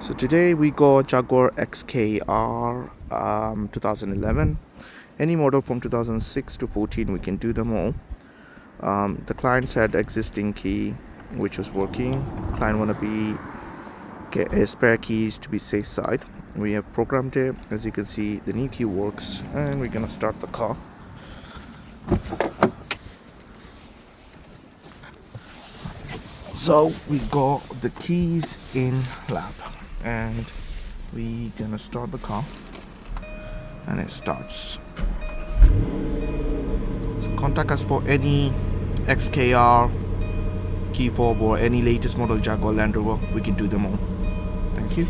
So today we got Jaguar XKR 2011. Any model from 2006 to 14 we can do them all. The clients had existing key which was working. Client wanna get a spare keys to be safe side. We have programmed it. As you can see, the new key works, and we're gonna start the car. So we got the keys in lab, and we gonna start the car, and it starts. So contact us for any XKR key fob or any latest model Jaguar Land Rover. We can do them all. Thank you.